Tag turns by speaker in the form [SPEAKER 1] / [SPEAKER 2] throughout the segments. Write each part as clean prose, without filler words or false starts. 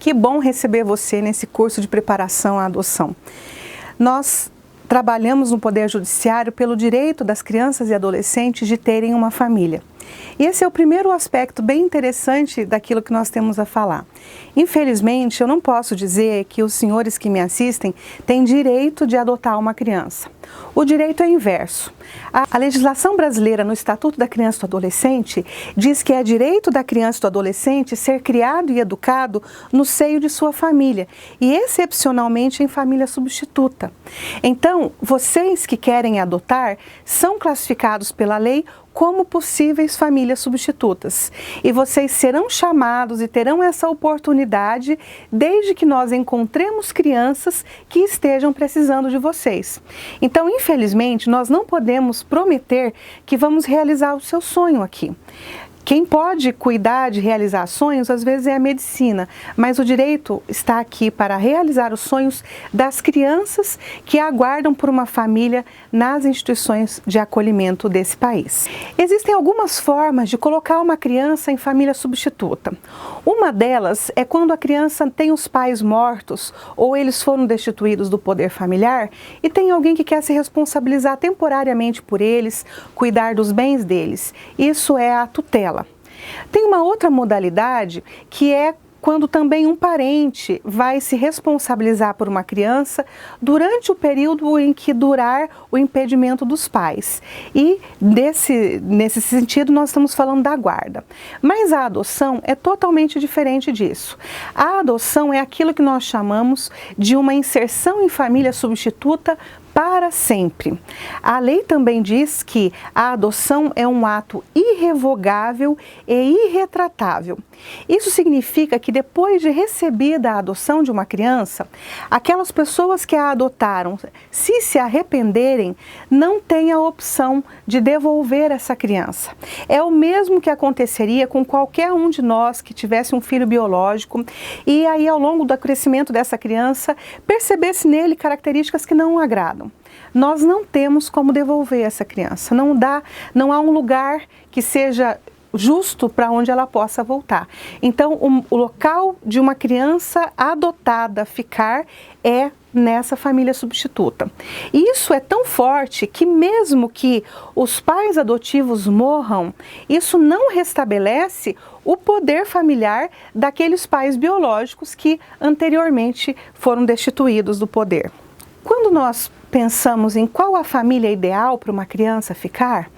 [SPEAKER 1] Que bom receber você nesse curso de preparação à adoção. Nós trabalhamos no Poder Judiciário pelo direito das crianças e adolescentes de terem uma família. E esse é o primeiro aspecto bem interessante daquilo que nós temos a falar. Infelizmente, eu não posso dizer que os senhores que me assistem têm direito de adotar uma criança. O direito é inverso. A legislação brasileira no Estatuto da Criança e do Adolescente diz que é direito da criança e do adolescente ser criado e educado no seio de sua família e excepcionalmente em família substituta. Então, vocês que querem adotar são classificados pela lei como possíveis famílias substitutas. E vocês serão chamados e terão essa oportunidade desde que nós encontremos crianças que estejam precisando de vocês. Então, infelizmente, nós não podemos prometer que vamos realizar o seu sonho aqui. Quem pode cuidar de realizar sonhos, às vezes, é a medicina, mas o direito está aqui para realizar os sonhos das crianças que aguardam por uma família nas instituições de acolhimento desse país. Existem algumas formas de colocar uma criança em família substituta. Uma delas é quando a criança tem os pais mortos ou eles foram destituídos do poder familiar e tem alguém que quer se responsabilizar temporariamente por eles, cuidar dos bens deles. Isso é a tutela. Tem uma outra modalidade que é quando também um parente vai se responsabilizar por uma criança durante o período em que durar o impedimento dos pais. E nesse sentido nós estamos falando da guarda. Mas a adoção é totalmente diferente disso. A adoção é aquilo que nós chamamos de uma inserção em família substituta para sempre. A lei também diz que a adoção é um ato irrevogável e irretratável. Isso significa que depois de recebida a adoção de uma criança, aquelas pessoas que a adotaram, se arrependerem, não têm a opção de devolver essa criança. É o mesmo que aconteceria com qualquer um de nós que tivesse um filho biológico e aí ao longo do crescimento dessa criança percebesse nele características que não o agradam. Nós não temos como devolver essa criança, não há um lugar que seja justo para onde ela possa voltar. Então, o local de uma criança adotada ficar é nessa família substituta. E isso é tão forte que mesmo que os pais adotivos morram, isso não restabelece o poder familiar daqueles pais biológicos que anteriormente foram destituídos do poder. Quando nós pensamos em qual a família ideal para uma criança ficar,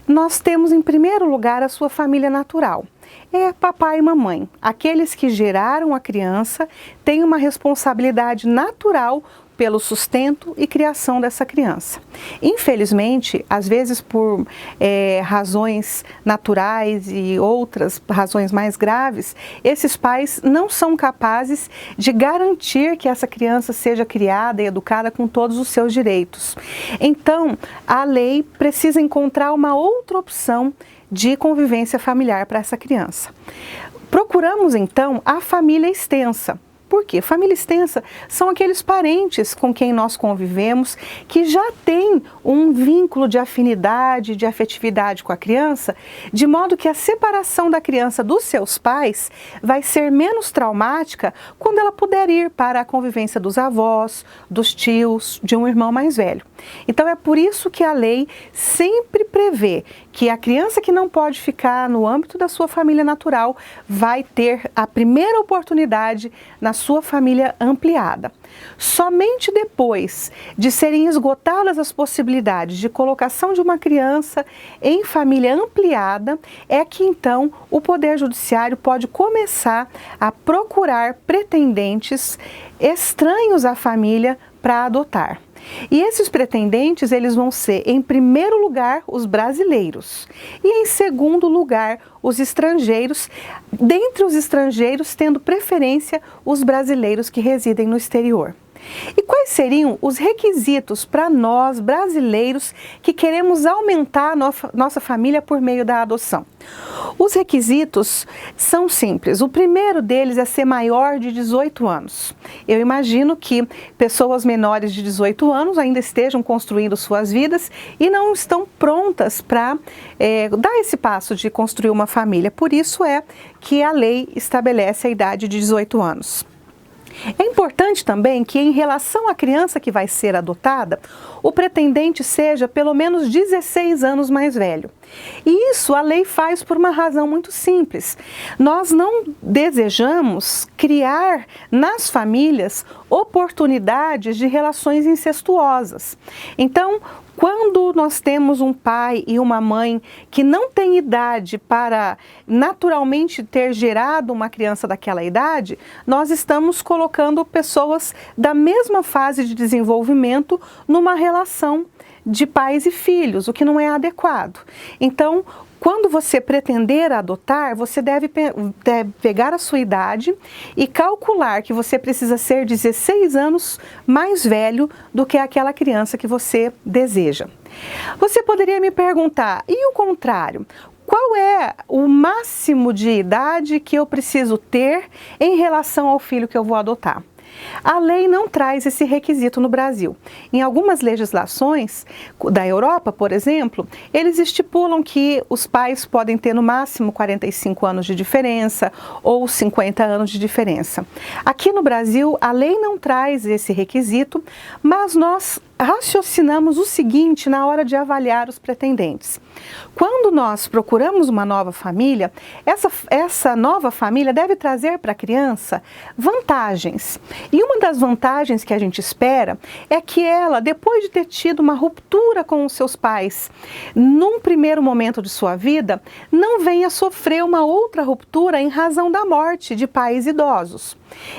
[SPEAKER 1] nós temos em primeiro lugar a sua família natural. É papai e mamãe. Aqueles que geraram a criança têm uma responsabilidade natural pelo sustento e criação dessa criança. Infelizmente, às vezes por razões naturais e outras razões mais graves, esses pais não são capazes de garantir que essa criança seja criada e educada com todos os seus direitos. Então, a lei precisa encontrar uma outra opção de convivência familiar para essa criança. Procuramos, então, a família extensa. Por quê? Família extensa são aqueles parentes com quem nós convivemos que já têm um vínculo de afinidade, de afetividade com a criança, de modo que a separação da criança dos seus pais vai ser menos traumática quando ela puder ir para a convivência dos avós, dos tios, de um irmão mais velho. Então é por isso que a lei sempre prevê que a criança que não pode ficar no âmbito da sua família natural vai ter a primeira oportunidade na sua família ampliada. Somente depois de serem esgotadas as possibilidades de colocação de uma criança em família ampliada, é que então o Poder Judiciário pode começar a procurar pretendentes estranhos à família para adotar. E esses pretendentes, eles vão ser, em primeiro lugar, os brasileiros e, em segundo lugar, os estrangeiros, dentre os estrangeiros, tendo preferência os brasileiros que residem no exterior. E quais seriam os requisitos para nós, brasileiros, que queremos aumentar a nossa família por meio da adoção? Os requisitos são simples. O primeiro deles é ser maior de 18 anos. Eu imagino que pessoas menores de 18 anos ainda estejam construindo suas vidas e não estão prontas para dar esse passo de construir uma família. Por isso é que a lei estabelece a idade de 18 anos. É importante também que, em relação à criança que vai ser adotada, o pretendente seja pelo menos 16 anos mais velho. E isso a lei faz por uma razão muito simples. Nós não desejamos criar nas famílias oportunidades de relações incestuosas. Então, quando nós temos um pai e uma mãe que não têm idade para naturalmente ter gerado uma criança daquela idade, nós estamos colocando pessoas da mesma fase de desenvolvimento numa relação de pais e filhos, o que não é adequado. Então, quando você pretender adotar, você deve pegar a sua idade e calcular que você precisa ser 16 anos mais velho do que aquela criança que você deseja. Você poderia me perguntar, e o contrário? Qual é o máximo de idade que eu preciso ter em relação ao filho que eu vou adotar? A lei não traz esse requisito no Brasil. Em algumas legislações da Europa, por exemplo, eles estipulam que os pais podem ter no máximo 45 anos de diferença ou 50 anos de diferença. Aqui no Brasil, a lei não traz esse requisito, mas nós raciocinamos o seguinte na hora de avaliar os pretendentes. Quando nós procuramos uma nova família, essa nova família deve trazer para a criança vantagens. E uma das vantagens que a gente espera é que ela, depois de ter tido uma ruptura com os seus pais, num primeiro momento de sua vida, não venha sofrer uma outra ruptura em razão da morte de pais idosos.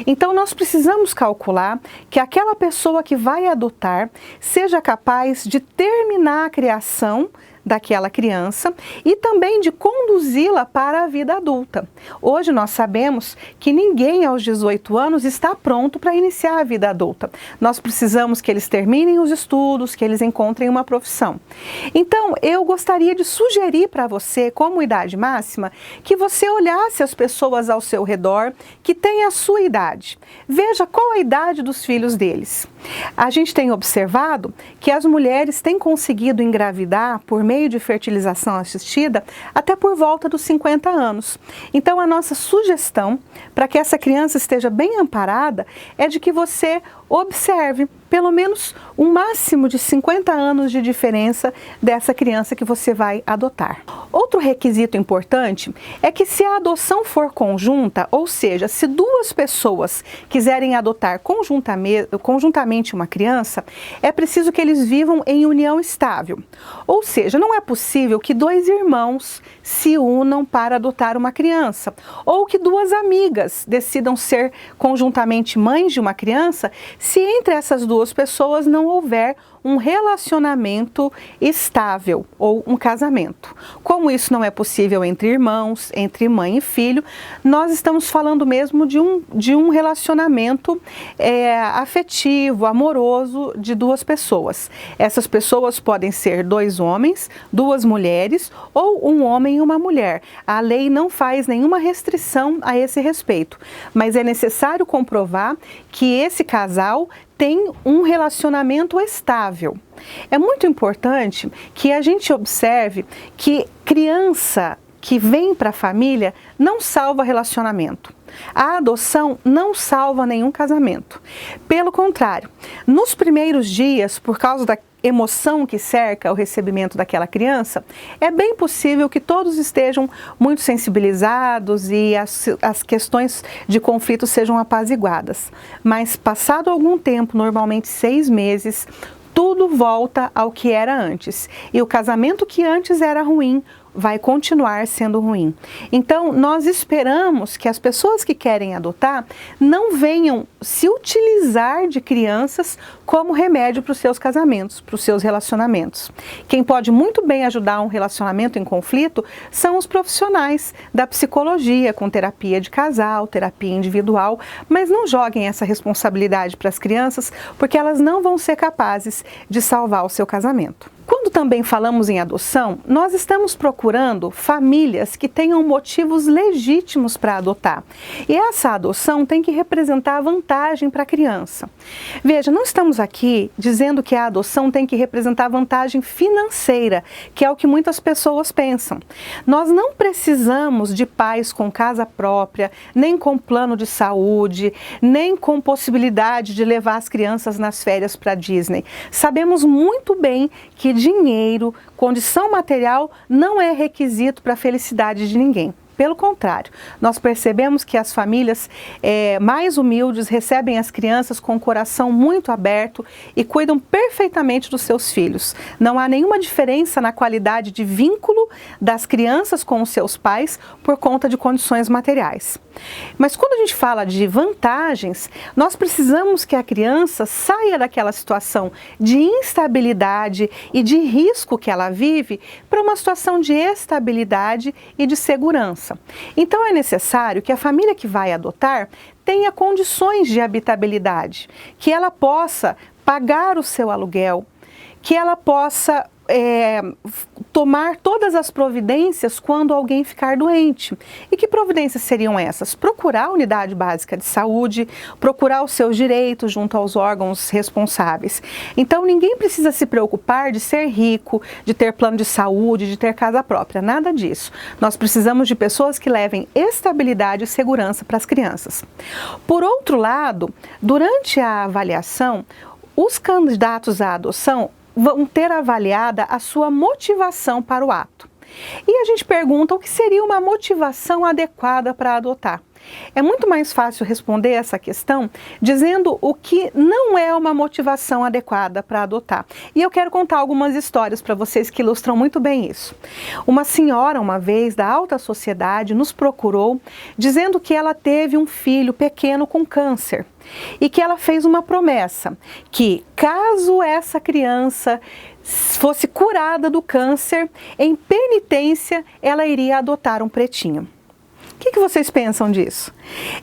[SPEAKER 1] Então, nós precisamos calcular que aquela pessoa que vai adotar seja capaz de terminar a criação daquela criança e também de conduzi-la para a vida adulta. Hoje nós sabemos que ninguém aos 18 anos está pronto para iniciar a vida adulta. Nós precisamos que eles terminem os estudos, que eles encontrem uma profissão. Então, eu gostaria de sugerir para você, como idade máxima, que você olhasse as pessoas ao seu redor que têm a sua idade. Veja qual a idade dos filhos deles. A gente tem observado que as mulheres têm conseguido engravidar por meio de fertilização assistida até por volta dos 50 anos. Então, a nossa sugestão para que essa criança esteja bem amparada é de que você observe pelo menos um máximo de 50 anos de diferença dessa criança que você vai adotar. Outro requisito importante é que se a adoção for conjunta, ou seja, se duas pessoas quiserem adotar conjuntamente uma criança, é preciso que eles vivam em união estável. Ou seja, não é possível que dois irmãos se unam para adotar uma criança, ou que duas amigas decidam ser conjuntamente mães de uma criança, se entre essas duas pessoas não houver um relacionamento estável ou um casamento. Como isso não é possível entre irmãos, entre mãe e filho, nós estamos falando mesmo de um relacionamento afetivo, amoroso de duas pessoas. Essas pessoas podem ser dois homens, duas mulheres ou um homem e uma mulher. A lei não faz nenhuma restrição a esse respeito, mas é necessário comprovar que esse casal tem um relacionamento estável. É muito importante que a gente observe que criança que vem para a família não salva relacionamento. A adoção não salva nenhum casamento. Pelo contrário, nos primeiros dias, por causa da emoção que cerca o recebimento daquela criança, é bem possível que todos estejam muito sensibilizados e as questões de conflito sejam apaziguadas. Mas passado algum tempo, normalmente 6 meses, tudo volta ao que era antes. E o casamento que antes era ruim vai continuar sendo ruim. Então, nós esperamos que as pessoas que querem adotar não venham se utilizar de crianças como remédio para os seus casamentos, para os seus relacionamentos. Quem pode muito bem ajudar um relacionamento em conflito são os profissionais da psicologia, com terapia de casal, terapia individual, mas não joguem essa responsabilidade para as crianças, porque elas não vão ser capazes de salvar o seu casamento. Quando também falamos em adoção, nós estamos procurando famílias que tenham motivos legítimos para adotar. E essa adoção tem que representar vantagem para a criança. Veja, não estamos aqui dizendo que a adoção tem que representar vantagem financeira, que é o que muitas pessoas pensam. Nós não precisamos de pais com casa própria, nem com plano de saúde, nem com possibilidade de levar as crianças nas férias para Disney. Sabemos muito bem que dinheiro, condição material não é requisito para a felicidade de ninguém. Pelo contrário, nós percebemos que as famílias mais humildes recebem as crianças com o coração muito aberto e cuidam perfeitamente dos seus filhos. Não há nenhuma diferença na qualidade de vínculo das crianças com os seus pais por conta de condições materiais. Mas quando a gente fala de vantagens, nós precisamos que a criança saia daquela situação de instabilidade e de risco que ela vive para uma situação de estabilidade e de segurança. Então é necessário que a família que vai adotar tenha condições de habitabilidade, que ela possa pagar o seu aluguel, que ela possa tomar todas as providências quando alguém ficar doente. E que providências seriam essas? Procurar a unidade básica de saúde, procurar os seus direitos junto aos órgãos responsáveis. Então ninguém precisa se preocupar de ser rico, de ter plano de saúde, de ter casa própria, nada disso. Nós precisamos de pessoas que levem estabilidade e segurança para as crianças. Por outro lado, durante a avaliação, os candidatos à adoção vão ter avaliada a sua motivação para o ato. E a gente pergunta o que seria uma motivação adequada para adotar. É muito mais fácil responder essa questão dizendo o que não é uma motivação adequada para adotar. E eu quero contar algumas histórias para vocês que ilustram muito bem isso. Uma senhora, uma vez, da alta sociedade, nos procurou dizendo que ela teve um filho pequeno com câncer e que ela fez uma promessa que, caso essa criança fosse curada do câncer, em penitência ela iria adotar um pretinho. O que vocês pensam disso?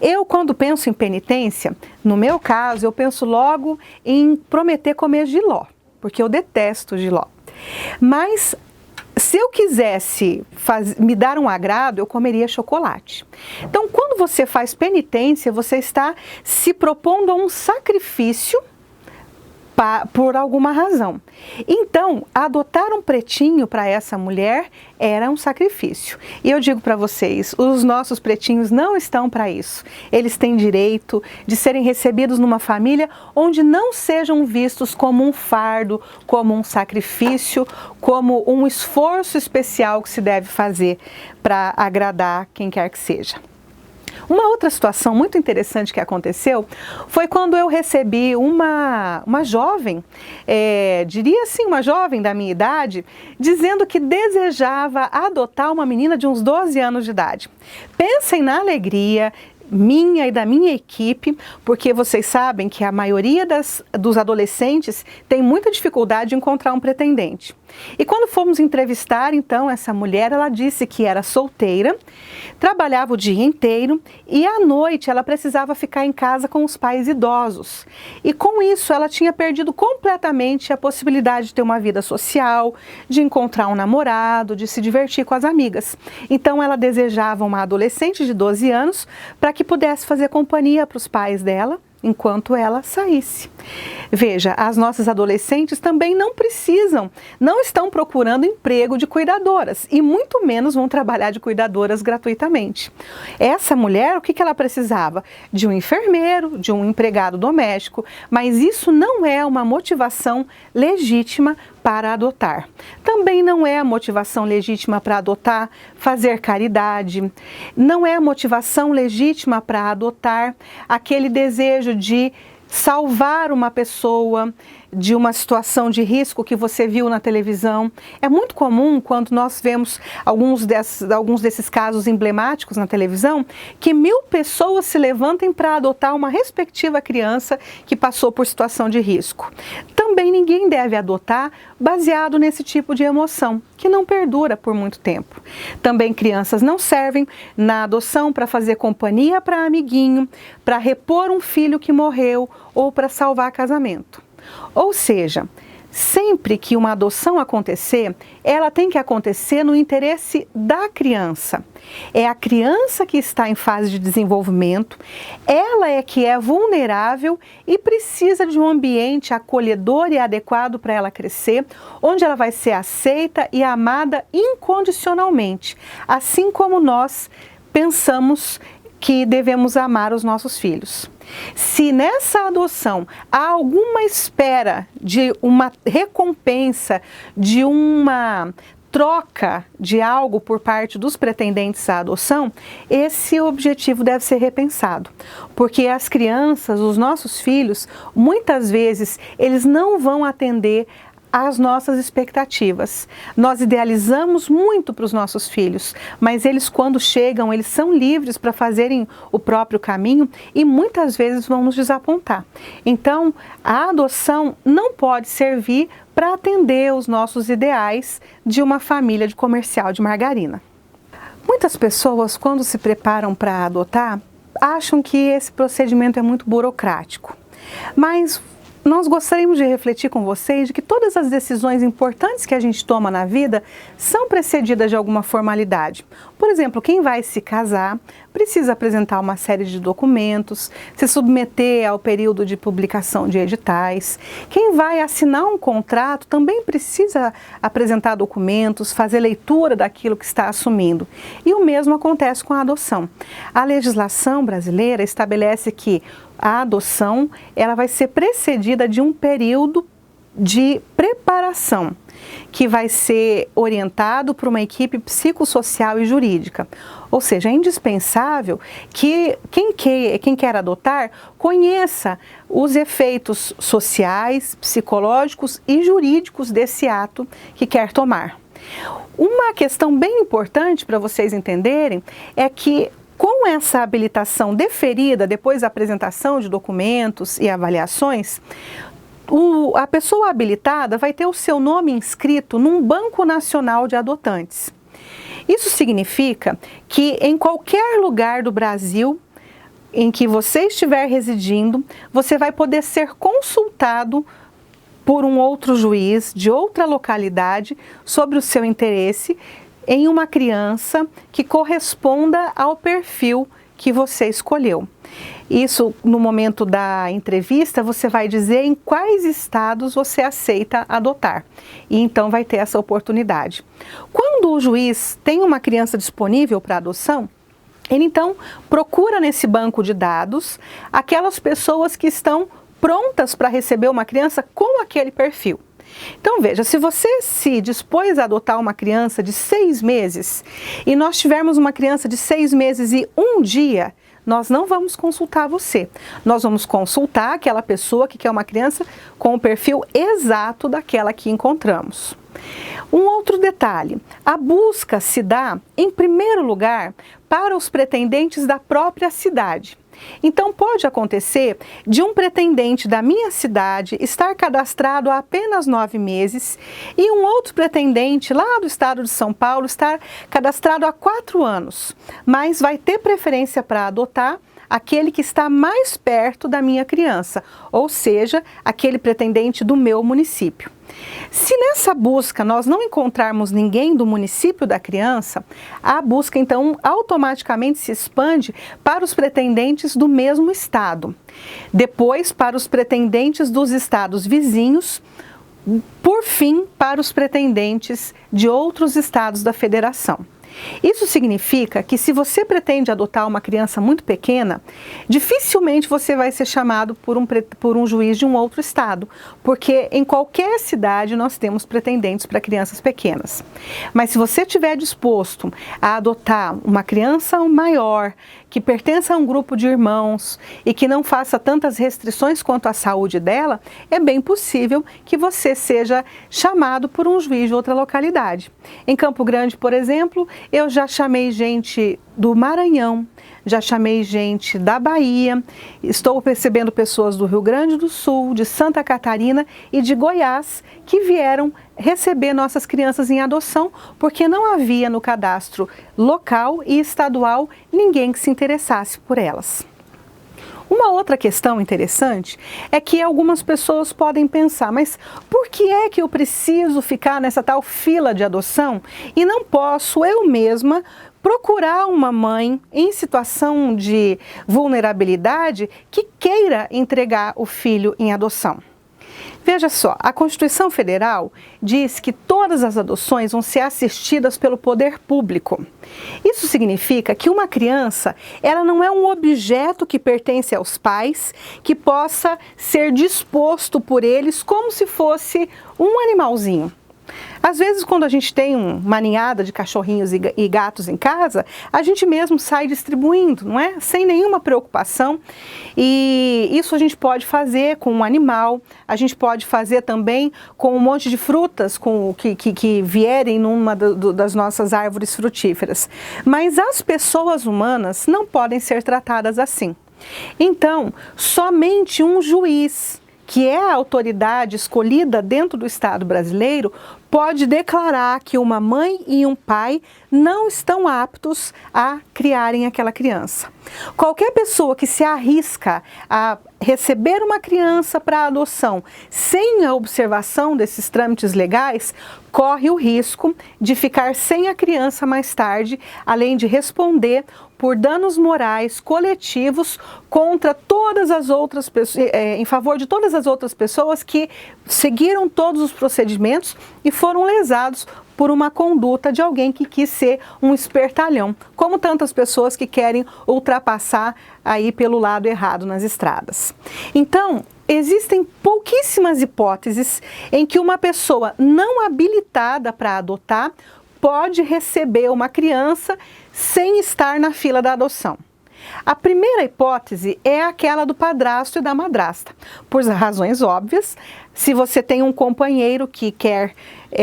[SPEAKER 1] Eu, quando penso em penitência, no meu caso, eu penso logo em prometer comer jiló, porque eu detesto jiló. Mas se eu quisesse me dar um agrado, eu comeria chocolate. Então, quando você faz penitência, você está se propondo a um sacrifício por alguma razão. Então, adotar um pretinho para essa mulher era um sacrifício. E eu digo para vocês, os nossos pretinhos não estão para isso. Eles têm direito de serem recebidos numa família onde não sejam vistos como um fardo, como um sacrifício, como um esforço especial que se deve fazer para agradar quem quer que seja. Uma outra situação muito interessante que aconteceu foi quando eu recebi uma jovem, diria assim, uma jovem da minha idade, dizendo que desejava adotar uma menina de uns 12 anos de idade. Pensem na alegria minha e da minha equipe, porque vocês sabem que a maioria dos adolescentes tem muita dificuldade de encontrar um pretendente. E quando fomos entrevistar, então, essa mulher, ela disse que era solteira, trabalhava o dia inteiro e à noite ela precisava ficar em casa com os pais idosos. E com isso ela tinha perdido completamente a possibilidade de ter uma vida social, de encontrar um namorado, de se divertir com as amigas. Então ela desejava uma adolescente de 12 anos para que pudesse fazer companhia para os pais dela enquanto ela saísse. Veja, as nossas adolescentes também não estão procurando emprego de cuidadoras e muito menos vão trabalhar de cuidadoras gratuitamente. Essa mulher, o que ela precisava? De um enfermeiro, de um empregado doméstico, mas isso não é uma motivação legítima para adotar. Também não é a motivação legítima para adotar fazer caridade, não é a motivação legítima para adotar aquele desejo de salvar uma pessoa de uma situação de risco que você viu na televisão. É muito comum quando nós vemos alguns desses casos emblemáticos na televisão, que 1000 pessoas se levantem para adotar uma respectiva criança que passou por situação de risco. Também ninguém deve adotar baseado nesse tipo de emoção, que não perdura por muito tempo. Também crianças não servem na adoção para fazer companhia para amiguinho, para repor um filho que morreu ou para salvar casamento. Ou seja, sempre que uma adoção acontecer, ela tem que acontecer no interesse da criança. É a criança que está em fase de desenvolvimento, ela é que é vulnerável e precisa de um ambiente acolhedor e adequado para ela crescer, onde ela vai ser aceita e amada incondicionalmente, assim como nós pensamos que devemos amar os nossos filhos. Se nessa adoção há alguma espera de uma recompensa, de uma troca de algo por parte dos pretendentes à adoção, esse objetivo deve ser repensado. Porque as crianças, os nossos filhos, muitas vezes eles não vão atender às nossas expectativas. Nós idealizamos muito para os nossos filhos, mas eles, quando chegam, eles são livres para fazerem o próprio caminho e muitas vezes vão nos desapontar. Então, a adoção não pode servir para atender os nossos ideais de uma família de comercial de margarina. Muitas pessoas, quando se preparam para adotar, acham que esse procedimento é muito burocrático, mas nós gostaríamos de refletir com vocês de que todas as decisões importantes que a gente toma na vida são precedidas de alguma formalidade. Por exemplo, quem vai se casar precisa apresentar uma série de documentos, se submeter ao período de publicação de editais. Quem vai assinar um contrato também precisa apresentar documentos, fazer leitura daquilo que está assumindo. E o mesmo acontece com a adoção. A legislação brasileira estabelece que a adoção ela vai ser precedida de um período de preparação, que vai ser orientado por uma equipe psicossocial e jurídica. Ou seja, é indispensável que quem quer adotar conheça os efeitos sociais, psicológicos e jurídicos desse ato que quer tomar. Uma questão bem importante para vocês entenderem é que, com essa habilitação deferida depois da apresentação de documentos e avaliações, a pessoa habilitada vai ter o seu nome inscrito num Banco Nacional de Adotantes. Isso significa que em qualquer lugar do Brasil em que você estiver residindo, você vai poder ser consultado por um outro juiz de outra localidade sobre o seu interesse em uma criança que corresponda ao perfil que você escolheu. Isso, no momento da entrevista, você vai dizer em quais estados você aceita adotar. E então vai ter essa oportunidade. Quando o juiz tem uma criança disponível para adoção, ele então procura nesse banco de dados aquelas pessoas que estão prontas para receber uma criança com aquele perfil. Então veja, se você se dispôs a adotar uma criança de 6 meses e nós tivermos uma criança de 6 meses e 1 dia, nós não vamos consultar você. Nós vamos consultar aquela pessoa que quer uma criança com o perfil exato daquela que encontramos. Um outro detalhe, a busca se dá, em primeiro lugar, para os pretendentes da própria cidade. Então pode acontecer de um pretendente da minha cidade estar cadastrado há apenas 9 meses e um outro pretendente lá do estado de São Paulo estar cadastrado há 4 anos, mas vai ter preferência para adotar aquele que está mais perto da minha criança, ou seja, aquele pretendente do meu município. Se nessa busca nós não encontrarmos ninguém do município da criança, a busca então automaticamente se expande para os pretendentes do mesmo estado, depois para os pretendentes dos estados vizinhos, por fim para os pretendentes de outros estados da federação. Isso significa que, se você pretende adotar uma criança muito pequena, dificilmente você vai ser chamado por um juiz de um outro estado, porque em qualquer cidade nós temos pretendentes para crianças pequenas. Mas se você estiver disposto a adotar uma criança maior, que pertença a um grupo de irmãos e que não faça tantas restrições quanto à saúde dela, é bem possível que você seja chamado por um juiz de outra localidade. Em Campo Grande, por exemplo, eu já chamei gente do Maranhão, já chamei gente da Bahia, estou recebendo pessoas do Rio Grande do Sul, de Santa Catarina e de Goiás que vieram receber nossas crianças em adoção porque não havia no cadastro local e estadual ninguém que se interessasse por elas. Uma outra questão interessante é que algumas pessoas podem pensar, mas por que é que eu preciso ficar nessa tal fila de adoção e não posso eu mesma procurar uma mãe em situação de vulnerabilidade que queira entregar o filho em adoção? Veja só, a Constituição Federal diz que todas as adoções vão ser assistidas pelo poder público. Isso significa que uma criança, ela não é um objeto que pertence aos pais, que possa ser disposto por eles como se fosse um animalzinho. Às vezes, quando a gente tem uma ninhada de cachorrinhos e gatos em casa, a gente mesmo sai distribuindo, não é? Sem nenhuma preocupação. E isso a gente pode fazer com um animal, a gente pode fazer também com um monte de frutas que vierem numa das nossas árvores frutíferas. Mas as pessoas humanas não podem ser tratadas assim. Então, somente um juiz, que é a autoridade escolhida dentro do Estado brasileiro, pode declarar que uma mãe e um pai não estão aptos a criarem aquela criança. Qualquer pessoa que se arrisca a receber uma criança para adoção sem a observação desses trâmites legais, corre o risco de ficar sem a criança mais tarde, além de responder por danos morais coletivos contra todas as outras pessoas, em favor de todas as outras pessoas que seguiram todos os procedimentos e foram lesados por uma conduta de alguém que quis ser um espertalhão, como tantas pessoas que querem ultrapassar aí pelo lado errado nas estradas. Então, existem pouquíssimas hipóteses em que uma pessoa não habilitada para adotar pode receber uma criança sem estar na fila da adoção. A primeira hipótese é aquela do padrasto e da madrasta. Por razões óbvias, se você tem um companheiro que quer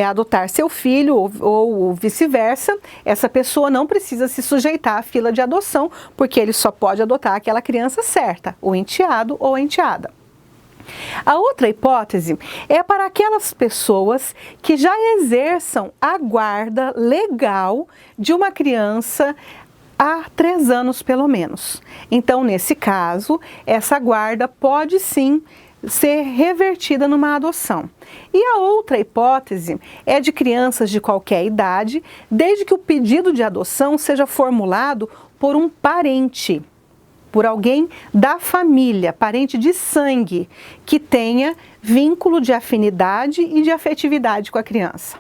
[SPEAKER 1] adotar seu filho ou vice-versa, essa pessoa não precisa se sujeitar à fila de adoção, porque ele só pode adotar aquela criança certa, o enteado ou a enteada. A outra hipótese é para aquelas pessoas que já exerçam a guarda legal de uma criança há 3 anos pelo menos. Então, nesse caso, essa guarda pode sim ser revertida numa adoção. E a outra hipótese é de crianças de qualquer idade, desde que o pedido de adoção seja formulado por um parente, por alguém da família, parente de sangue, que tenha vínculo de afinidade e de afetividade com a criança.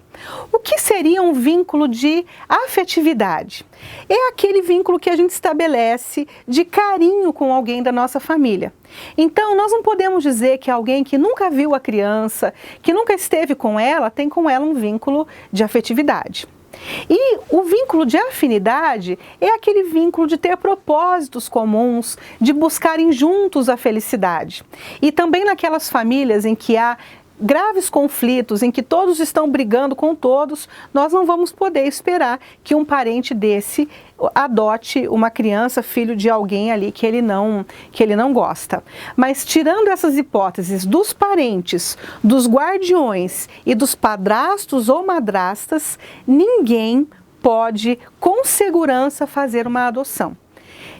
[SPEAKER 1] O que seria um vínculo de afetividade? É aquele vínculo que a gente estabelece de carinho com alguém da nossa família. Então, nós não podemos dizer que alguém que nunca viu a criança, que nunca esteve com ela, tem com ela um vínculo de afetividade. E o vínculo de afinidade é aquele vínculo de ter propósitos comuns, de buscarem juntos a felicidade. E também naquelas famílias em que há graves conflitos, em que todos estão brigando com todos, nós não vamos poder esperar que um parente desse adote uma criança, filho de alguém ali que ele não gosta. Mas tirando essas hipóteses dos parentes, dos guardiões e dos padrastos ou madrastas, ninguém pode com segurança fazer uma adoção.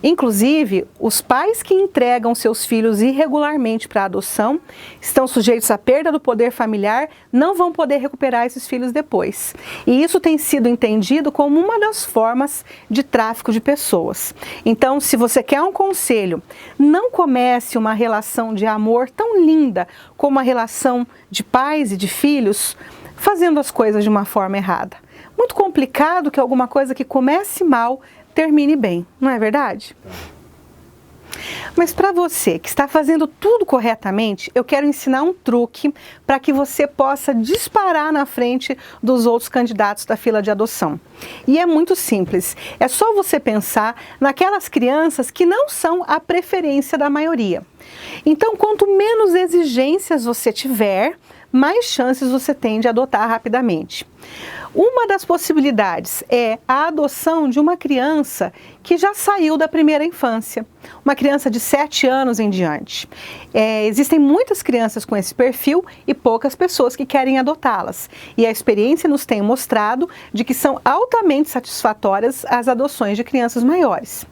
[SPEAKER 1] Inclusive, os pais que entregam seus filhos irregularmente para adoção estão sujeitos à perda do poder familiar, não vão poder recuperar esses filhos depois. E isso tem sido entendido como uma das formas de tráfico de pessoas. Então, se você quer um conselho, não comece uma relação de amor tão linda como a relação de pais e de filhos, fazendo as coisas de uma forma errada. Muito complicado que alguma coisa que comece mal termine bem, não é verdade? Mas para você que está fazendo tudo corretamente, eu quero ensinar um truque para que você possa disparar na frente dos outros candidatos da fila de adoção. E é muito simples, é só você pensar naquelas crianças que não são a preferência da maioria. Então, quanto menos exigências você tiver, mais chances você tem de adotar rapidamente. Uma das possibilidades é a adoção de uma criança que já saiu da primeira infância, uma criança de 7 anos em diante. Existem muitas crianças com esse perfil e poucas pessoas que querem adotá-las. E a experiência nos tem mostrado de que são altamente satisfatórias as adoções de crianças maiores.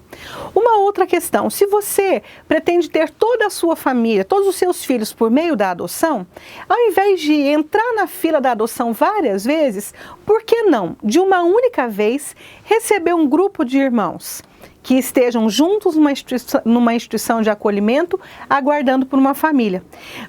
[SPEAKER 1] Uma outra questão, se você pretende ter toda a sua família, todos os seus filhos por meio da adoção, ao invés de entrar na fila da adoção várias vezes, por que não, de uma única vez, receber um grupo de irmãos que estejam juntos numa instituição de acolhimento, aguardando por uma família?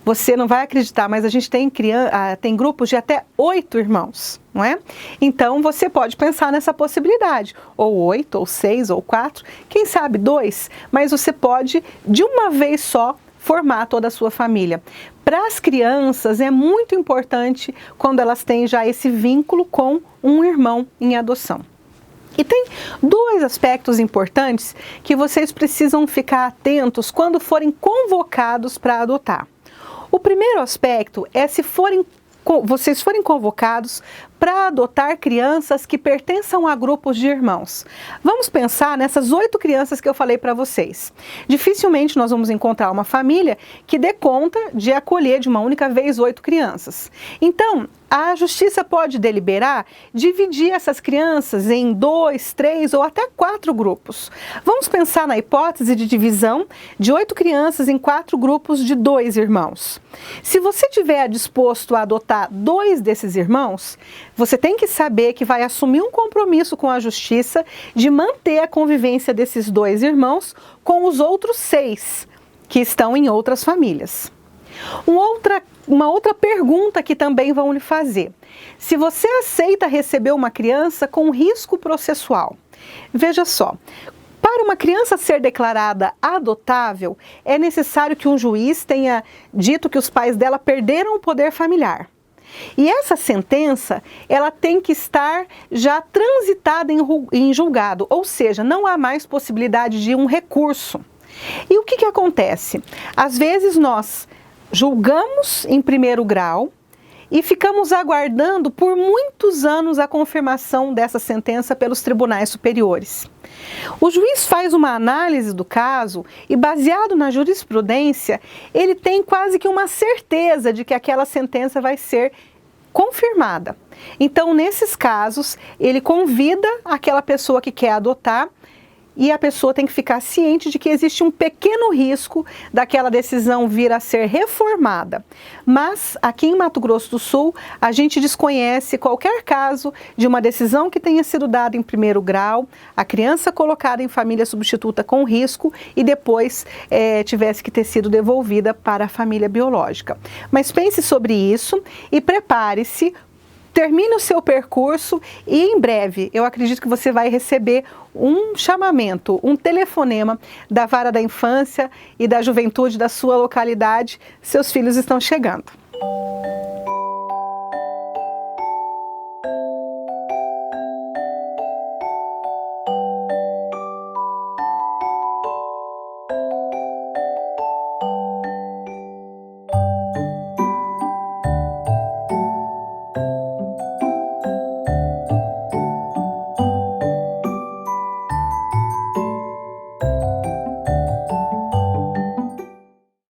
[SPEAKER 1] Você não vai acreditar, mas a gente tem grupos de até 8 irmãos, não é? Então, você pode pensar nessa possibilidade, ou 8, ou 6, ou 4, quem sabe 2, mas você pode, de uma vez só, formar toda a sua família. Para as crianças, é muito importante quando elas têm já esse vínculo com um irmão em adoção. E tem 2 aspectos importantes que vocês precisam ficar atentos quando forem convocados para adotar. O primeiro aspecto é se vocês forem convocados para adotar crianças que pertençam a grupos de irmãos. Vamos pensar nessas 8 crianças que eu falei para vocês. Dificilmente nós vamos encontrar uma família que dê conta de acolher de uma única vez 8 crianças. Então, a justiça pode deliberar dividir essas crianças em 2, 3 ou até 4 grupos. Vamos pensar na hipótese de divisão de 8 crianças em 4 grupos de 2 irmãos. Se você estiver disposto a adotar 2 desses irmãos, você tem que saber que vai assumir um compromisso com a justiça de manter a convivência desses 2 irmãos com os outros 6 que estão em outras famílias. Uma outra pergunta que também vão lhe fazer: se você aceita receber uma criança com risco processual. Veja só, para uma criança ser declarada adotável, é necessário que um juiz tenha dito que os pais dela perderam o poder familiar. E essa sentença, ela tem que estar já transitada em julgado, ou seja, não há mais possibilidade de um recurso. E o que acontece? Às vezes nós julgamos em primeiro grau e ficamos aguardando por muitos anos a confirmação dessa sentença pelos tribunais superiores. O juiz faz uma análise do caso e, baseado na jurisprudência, ele tem quase que uma certeza de que aquela sentença vai ser confirmada. Então, nesses casos, ele convida aquela pessoa que quer adotar e a pessoa tem que ficar ciente de que existe um pequeno risco daquela decisão vir a ser reformada. Mas aqui em Mato Grosso do Sul, a gente desconhece qualquer caso de uma decisão que tenha sido dada em primeiro grau, a criança colocada em família substituta com risco e depois tivesse que ter sido devolvida para a família biológica. Mas pense sobre isso e prepare-se. Termine o seu percurso e em breve eu acredito que você vai receber um chamamento, um telefonema da Vara da Infância e da Juventude da sua localidade. Seus filhos estão chegando.